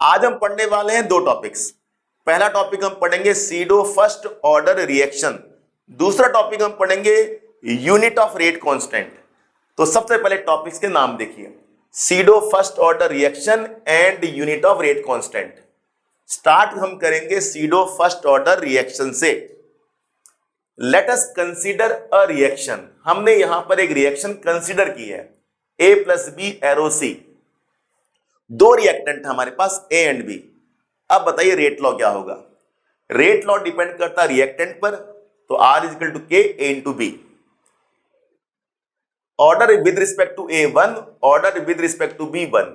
आज हम पढ़ने वाले हैं दो टॉपिक्स। पहला टॉपिक हम पढ़ेंगे सीडो फर्स्ट ऑर्डर रिएक्शन, दूसरा टॉपिक हम पढ़ेंगे यूनिट ऑफ रेट कांस्टेंट। तो सबसे पहले टॉपिक्स के नाम देखिए, pseudo first order reaction and unit of rate constant. Start हम करेंगे सीडो फर्स्ट ऑर्डर रिएक्शन से। Let us consider a reaction. हमने यहां पर एक रिएक्शन कंसीडर की है, A plus B arrow C। दो रिएक्टेंट हमारे पास A एंड B। अब बताइए रेट लॉ क्या होगा। रेट लॉ डिपेंड करता है रिएक्टेंट पर, तो R is equal to K A into B। Order with respect to A 1, order with respect to B 1,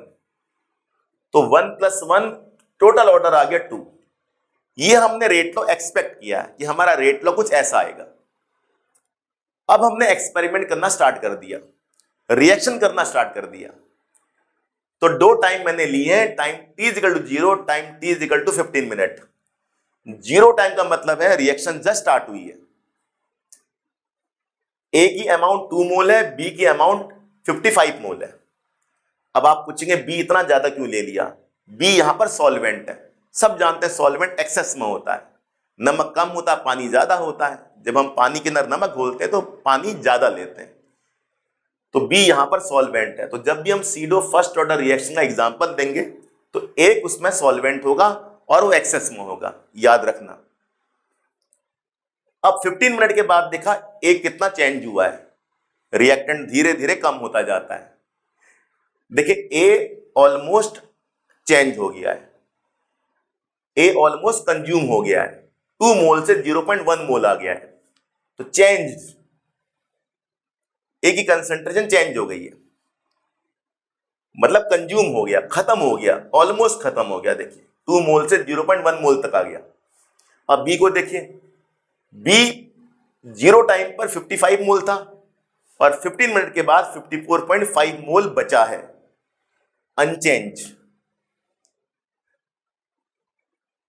तो 1 प्लस 1 टोटल ऑर्डर आ गया 2। ये हमने रेट लॉ एक्सपेक्ट किया कि हमारा रेट लॉ कुछ ऐसा आएगा। अब हमने एक्सपेरिमेंट करना स्टार्ट कर दिया, रिएक्शन करना स्टार्ट कर दिया। तो दो टाइम मैंने लिए हैं, time t is equal to 0, time t is equal to 15 minute. 0 time का मतलब है रिएक्शन जस्ट स्टार्ट हुई है। A की अमाउंट 2 मोल है, B की अमाउंट 55 मोल है। अब आप पूछेंगे B इतना ज्यादा क्यों ले लिया। B यहां पर सॉल्वेंट है, सब जानते हैं सॉल्वेंट एक्सेस में होता है, नमक कम होता है पानी ज्यादा होता है। जब हम पानी के अंदर नमक घोलते हैं तो पानी ज्यादा लेते हैं, तो B यहां पर सॉल्वेंट है। तो जब भी हम सीडो फर्स्ट ऑर्डर रिएक्शन का एग्जांपल देंगे तो एक उसमें सॉल्वेंट होगा और वो एक्सेस में होगा, याद रखना। अब 15 मिनट के बाद देखा A कितना चेंज हुआ है, रिएक्टेंट धीरे धीरे कम होता जाता है। देखिए A ऑलमोस्ट चेंज हो गया है, A ऑलमोस्ट कंज्यूम हो गया है, 2 मोल से 0.1 मोल आ गया है। तो चेंज A की कंसंट्रेशन चेंज हो गई है, मतलब कंज्यूम हो गया, खत्म हो गया, ऑलमोस्ट खत्म हो गया। देखिए 2 मोल से 0.1 मोल तक आ गया। अब B को देखिए, B 0 टाइम पर 55 मोल था और 15 मिनट के बाद 54.5 मोल बचा है, अनचेंज।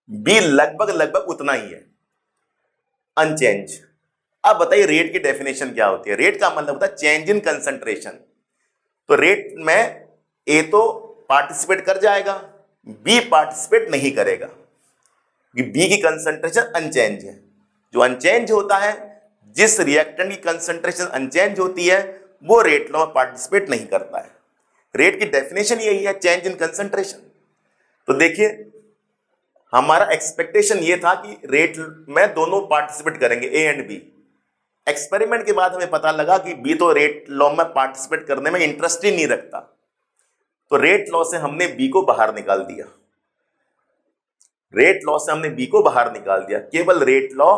B लगभग उतना ही है, अनचेंज। अब बताइए रेट की डेफिनेशन क्या होती है। रेट का मतलब होता है चेंज इन कंसंट्रेशन। तो रेट में A तो पार्टिसिपेट कर जाएगा, B पार्टिसिपेट नहीं करेगा, क्योंकि B की कंसंट्रेशन अनचेंज है। जो अनचेंज होता है, जिस रिएक्टेंट की कंसंट्रेशन अनचेंज होती है, वो रेट लॉ में पार्टिसिपेट नहीं करता है। रेट की डेफिनेशन यही है, चेंज इन कंसंट्रेशन। तो देखिए हमारा एक्सपेक्टेशन ये था कि रेट में दोनों पार्टिसिपेट करेंगे, A एंड B। एक्सपेरिमेंट के बाद हमें पता लगा कि B तो रेट लॉ में पार्टिसिपेट करने में इंटरेस्ट ही नहीं रखता, तो रेट लॉ से हमने B को बाहर निकाल दिया। रेट लॉ से हमने B को बाहर निकाल दिया। केवल रेट लॉ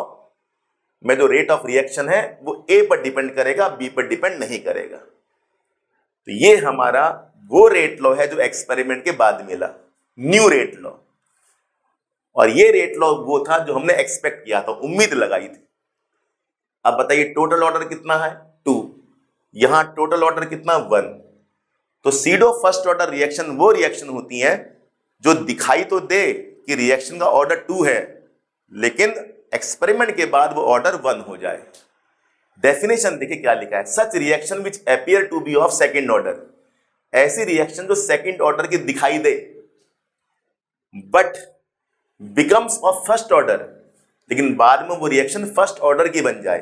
में जो रेट ऑफ रिएक्शन है वो A पर डिपेंड करेगा, B पर डिपेंड नहीं करेगा। तो ये हमारा वो रेट लॉ है जो एक्सपेरिमेंट के बाद मिला, न्यू रेट लॉ। और ये रेट लॉ वो था जो हमने एक्सपेक्ट किया था, उम्मीद लगाई थी। अब बताइए टोटल ऑर्डर कितना है, 2। यहां टोटल ऑर्डर कितना, 1। तो सीडो फर्स्ट ऑर्डर रिएक्शन वो रिएक्शन होती है जो दिखाई तो दे कि रिएक्शन का ऑर्डर 2 है, लेकिन एक्सपेरिमेंट के बाद वो ऑर्डर 1 हो जाए। डेफिनेशन देखिए क्या लिखा है, सच reaction which appear to be of second order. ऐसी रिएक्शन जो सेकेंड ऑर्डर की दिखाई दे but becomes of first order, लेकिन बाद में वो रिएक्शन फर्स्ट ऑर्डर की बन जाए।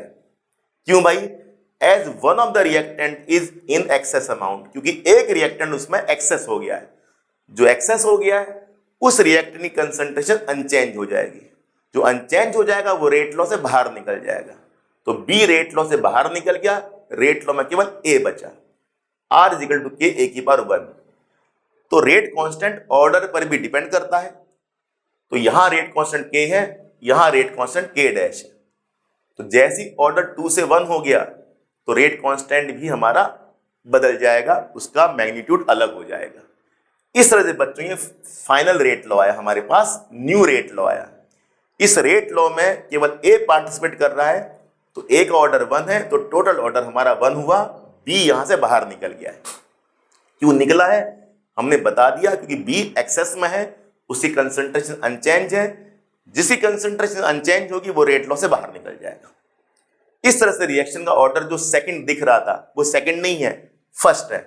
क्यों भाई, as one of the reactant is in excess amount, क्योंकि एक रिएक्टेंट उसमें एक्सेस हो गया है। जो एक्सेस हो गया है उस रिएक्टेंट की कंसंट्रेशन अनचेंज हो जाएगी। जो अनचेंज हो जाएगा वो रेट लॉ से बाहर निकल जाएगा। तो B रेट लॉ से बाहर निकल गया, रेट लॉ में केवल A बचा, R is equal to K A की पावर 1। तो रेट कांस्टेंट ऑर्डर पर भी डिपेंड करता है। तो यहां रेट कांस्टेंट K है, यहां रेट कांस्टेंट K डैश है। तो जैसी ऑर्डर 2 से 1 हो गया तो रेट कांस्टेंट भी हमारा बदल जाएगा, उसका मैग्नीट्यूड अलग हो जाएगा। इस तरह से बच्चों ये फाइनल रेट लॉ आया हमारे पास, न्यू रेट लॉ आया। इस रेट लॉ में केवल A पार्टिसिपेट कर रहा है, तो A का ऑर्डर 1 है, तो टोटल ऑर्डर हमारा 1 हुआ। B यहां से बाहर निकल गया है। क्यों निकला है हमने बता दिया, क्योंकि B एक्सेस में है, उसकी कंसंट्रेशन अनचेंज है। जिसकी कंसंट्रेशन अनचेंज होगी वो रेट लॉ से बाहर निकल जाएगा। इस तरह से रिएक्शन का ऑर्डर जो सेकंड दिख रहा था वो सेकंड नहीं है, फर्स्ट है।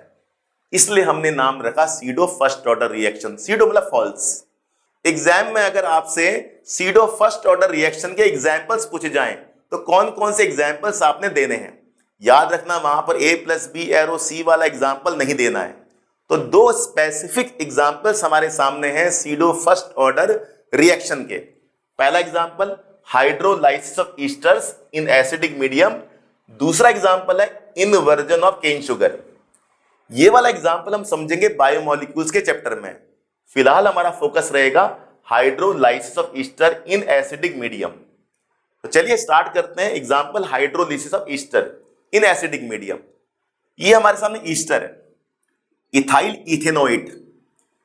इसलिए हमने नाम रखा pseudo first order reaction. Pseudo मतलब फॉल्स, एग्जाम में अगर आपसे सीडो फर्स्ट ऑर्डर रिएक्शन के एग्जाम्पल्स पूछे जाएं तो कौन कौन से एग्जाम्पल्स आपने देने हैं। याद रखना वहां पर A+B एरो C वाला एग्जाम्पल नहीं देना है। तो दो स्पेसिफिक एग्जाम्पल्स हमारे सामने हैं सीडो फर्स्ट ऑर्डर रिएक्शन के। पहला example hydrolysis of esters in acidic medium, दूसरा एग्जाम्पल है इनवर्जन ऑफ केन शुगर। ये वाला एग्जाम्पल हम समझेंगे बायोमोलिक्यूल्स के चैप्टर में। फिलहाल हमारा फोकस रहेगा hydrolysis of Easter in acidic medium. तो चलिए स्टार्ट करते हैं। Example hydrolysis of Easter in acidic medium. ये हमारे सामने ईस्टर है, इथाइल इथेनोएट,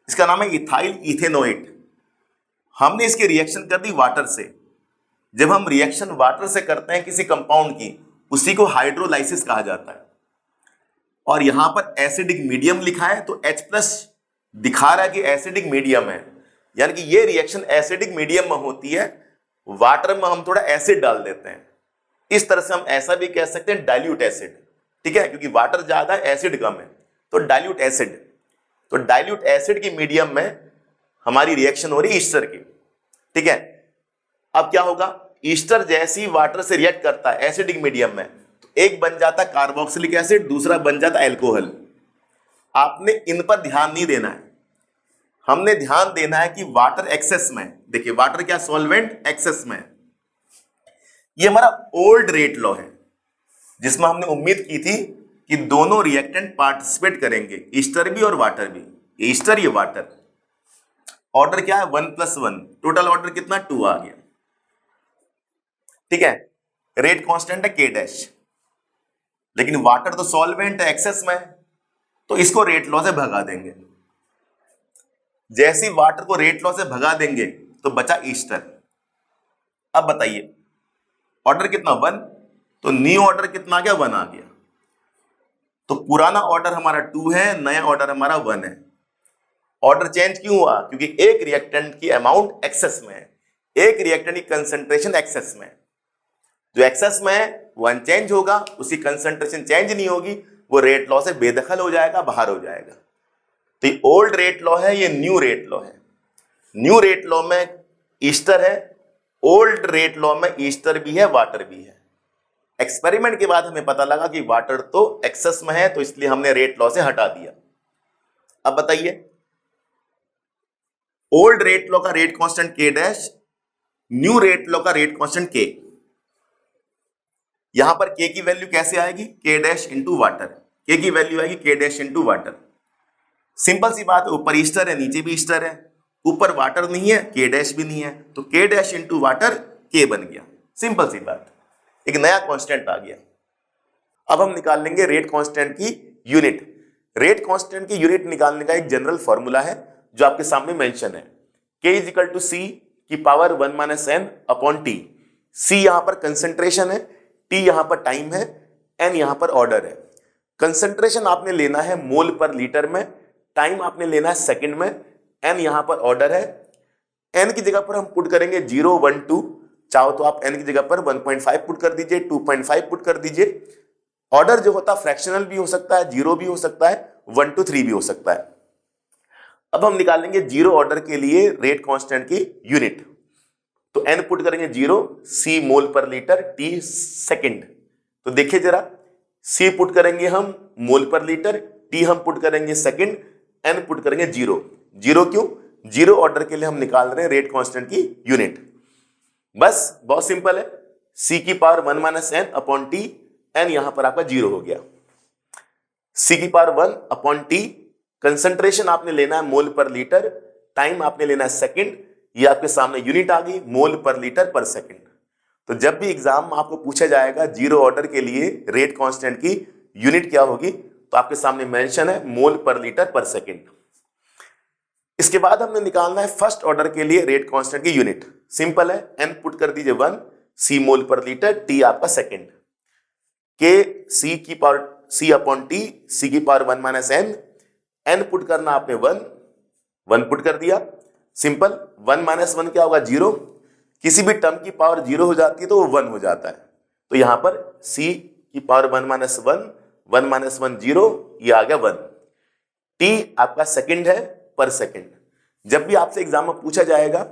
इसका नाम है इथाइल इथेनोएट। हमने इसकी रिएक्शन कर दी वाटर से। जब हम रिएक्शन वाटर से करते हैं किसी कंपाउंड की, उसी को हाइड्रोलाइसिस कहा जाता है। और यहां पर एसिडिक मीडियम लिखा है तो H+ दिखा रहा है कि एसिडिक मीडियम है, यानी कि ये रिएक्शन एसिडिक मीडियम में होती है। वाटर में हम थोड़ा एसिड डाल देते हैं, इस तरह से हम ऐसा भी कह सकते हैं डाइल्यूट एसिड, ठीक है, क्योंकि वाटर ज्यादा है एसिड कम है, तो डाइल्यूट एसिड। तो डाइल्यूट एसिड की मीडियम में हमारी रिएक्शन हो रही है ईस्टर की, ठीक है। अब क्या होगा, ईस्टर जैसी वाटर से रिएक्ट करता है एसिडिक मीडियम में, तो एक बन जाता है कार्बोक्सिलिक एसिड, दूसरा बन जाता है अल्कोहल। आपने इन पर ध्यान नहीं देना है, हमने ध्यान देना है कि वाटर एक्सेस में, देखिए वाटर क्या सॉल्वेंट एक्सेस में। ये हमारा ओल्ड रेट लॉ है, जिसमें हमने उम्मीद की थी कि दोनों रिएक्टेंट पार्टिसिपेट करेंगे, ईस्टर भी और वाटर भी। ये ईस्टर, ये वाटर। ऑर्डर क्या है 1+1, टोटल ऑर्डर कितना 2 आ गया, ठीक है। रेट कांस्टेंट है K', लेकिन वाटर तो सॉल्वेंट है एक्सेस में, तो इसको रेट लॉ से भगा देंगे। जैसे ही वाटर को रेट लॉ से भगा देंगे तो बचा ईस्टर। अब बताइए ऑर्डर कितना 1, तो न्यू ऑर्डर कितना आ गया 1 आ गया। तो पुराना ऑर्डर हमारा 2 है, नया ऑर्डर हमारा 1 है। ऑर्डर चेंज क्यों हुआ, क्योंकि एक रिएक्टेंट की अमाउंट एक्सेस में है, एक रिएक्टेंट की कंसंट्रेशन एक्सेस में। जो एक्सेस में है वो अनचेंज होगा, उसकी कंसंट्रेशन चेंज नहीं होगी, वो रेट लॉ से बेदखल हो जाएगा, बाहर हो जाएगा। तो ये ओल्ड रेट लॉ है, ये न्यू रेट लॉ है। न्यू रेट लॉ में ईस्टर है, ओल्ड रेट लॉ में ईस्टर भी है, वाटर भी है। एक्सपेरिमेंट के बाद हमें पता लगा कि वाटर तो एक्सेस में है, तो इसलिए हमने रेट लॉ से हटा दिया। अब बताइए ओल्ड रेट लॉ का rate constant K', new rate law का रेट कांस्टेंट K। यहां पर K की वैल्यू कैसे आएगी, K' इंटू वाटर। K की वैल्यू आएगी K' इंटू वाटर। सिंपल सी बात है, ऊपर ईस्टर है नीचे भी ईस्टर है, ऊपर वाटर नहीं है K' भी नहीं है, तो K' इंटू वाटर K बन गया। सिंपल सी बात, एक नया कांस्टेंट आ गया। अब हम निकाल लेंगे रेट कांस्टेंट की यूनिट। रेट कांस्टेंट की यूनिट निकालने का एक जनरल फॉर्मूला है जो आपके सामने मेंशन है, K = C की पावर 1-n/T। C यहां पर कंसंट्रेशन है, T यहां पर टाइम है, N यहां पर ऑर्डर है। कंसंट्रेशन आपने लेना है मोल पर लीटर में, टाइम आपने लेना है सेकंड में, N यहां पर ऑर्डर है। N की जगह पर हम पुट करेंगे 0, 1, 2। चाहो तो आप N की जगह पर 1.5 पुट कर दीजिए, 2.5 पुट कर दीजिए। ऑर्डर जो होता है फ्रैक्शनल भी हो सकता है, 0 भी हो सकता है, 1 to 3 भी हो सकता है। अब हम निकालेंगे 0 ऑर्डर के लिए रेट कांस्टेंट की यूनिट। तो N पुट करेंगे 0, C मोल पर लीटर, T सेकंड। तो देखिए जरा, C पुट करेंगे हम मोल पर लीटर, T हम पुट करेंगे सेकंड, N पुट करेंगे 0। 0 क्यों, 0 ऑर्डर के लिए हम निकाल रहे हैं रेट कांस्टेंट की यूनिट। बस बहुत सिंपल है, C की पावर 1-n/T, N यहां पर आपका 0 हो गया। C की पावर 1/T, कंसंट्रेशन आपने लेना है मोल पर लीटर, टाइम आपने लेना है सेकंड, ये आपके सामने यूनिट आ गई मोल पर लीटर पर सेकंड। तो जब भी एग्जाम में आपको पूछा जाएगा 0 ऑर्डर के लिए रेट कांस्टेंट की यूनिट क्या होगी, तो आपके सामने मेंशन है मोल पर लीटर पर सेकंड। इसके बाद हमने निकालना है फर्स्ट ऑर्डर के लिए रेट कांस्टेंट की यूनिट। सिंपल है, N पुट कर दीजिए 1, C मोल पर लीटर, T आपका सेकंड। K C की पावर C/T, C की पावर 1-n, N पुट करना आपने 1 पुट कर दिया। सिंपल, 1-1 क्या होगा 0। किसी भी टर्म की पावर 0 हो जाती है तो वो 1 हो जाता है। तो यहां पर C की पावर 1-1, 1-1 0, ये आ गया 1। T आपका सेकंड है पर सेकंड, जब भी आपसे एग्जाम में पूछा जाएगा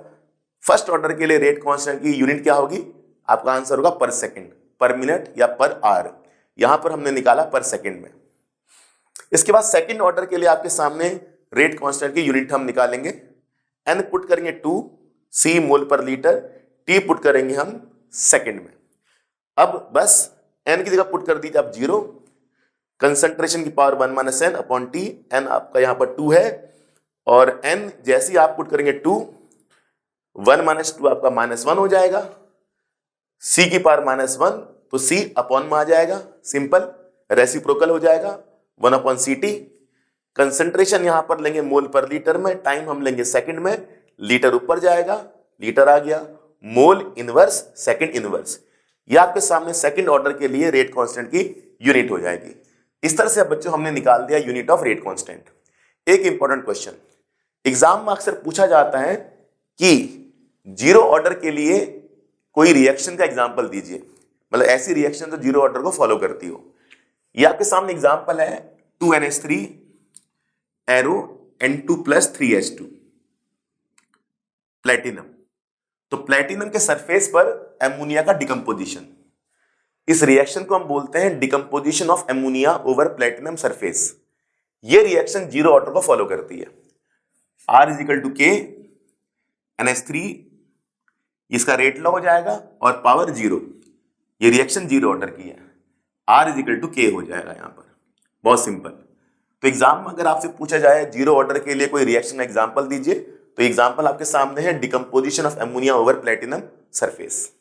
फर्स्ट ऑर्डर के लिए रेट कांस्टेंट की यूनिट क्या होगी, आपका आंसर होगा पर सेकंड, पर मिनट या पर आवर। यहां पर हमने निकाला पर सेकंड में। इसके बाद सेकंड ऑर्डर के लिए आपके सामने रेट कांस्टेंट की यूनिट हम निकालेंगे। एन पुट करेंगे 2, सी मोल पर लीटर, टी पुट करेंगे हम सेकंड में। अब बस एन की जगह पुट कर दीजिए आप 0, कंसंट्रेशन की power 1 minus N upon T, N आपका यहां पर 2 है, और एन जैसे ही आप पुट करेंगे 2, 1 माइनस 2 आपका -1 हो जाएगा, सी की पावर -1 तो सी अपॉन में आ जाएगा, सिंपल रेसिप्रोकल हो जाएगा 1 अपॉन सी टी। कंसंट्रेशन यहां पर लेंगे मोल पर लीटर में, टाइम हम लेंगे सेकंड में, लीटर ऊपर जाएगा, लीटर आ गया, मोल इनवर्स सेकंड इनवर्स। ये आपके सामने सेकंड ऑर्डर के लिए रेट कांस्टेंट की यूनिट हो जाएगी। इस तरह से अब बच्चों हमने निकाल दिया यूनिट ऑफ रेट कांस्टेंट। एक इंपॉर्टेंट क्वेश्चन एग्जाम में अक्सर पूछा जाता है कि जीरो ऑर्डर के लिए कोई रिएक्शन का एग्जांपल दीजिए, मतलब ऐसी रिएक्शन जो जीरो ऑर्डर को फॉलो करती हो। ये आपके सामने एग्जांपल है 2NH3 arrow N2 + 3H2 platinum. तो प्लेटिनम के सरफेस पर एमोनिया का डिकम्पोजिशन, इस रिएक्शन को हम बोलते हैं decomposition of ammonia over platinum surface. ये रिएक्शन जीरो ऑर्डर को फॉलो करती है। R = K NH3, इसका रेट लॉ हो जाएगा और पावर 0। ये रिएक्शन जीरो ऑर्डर की है, R = K हो जाएगा यहां पर, बहुत सिंपल। तो एग्जाम में अगर आपसे पूछा जाए जीरो ऑर्डर के लिए कोई रिएक्शन एग्जांपल दीजिए, तो एग्जांपल आपके सामने है decomposition of ammonia over platinum surface.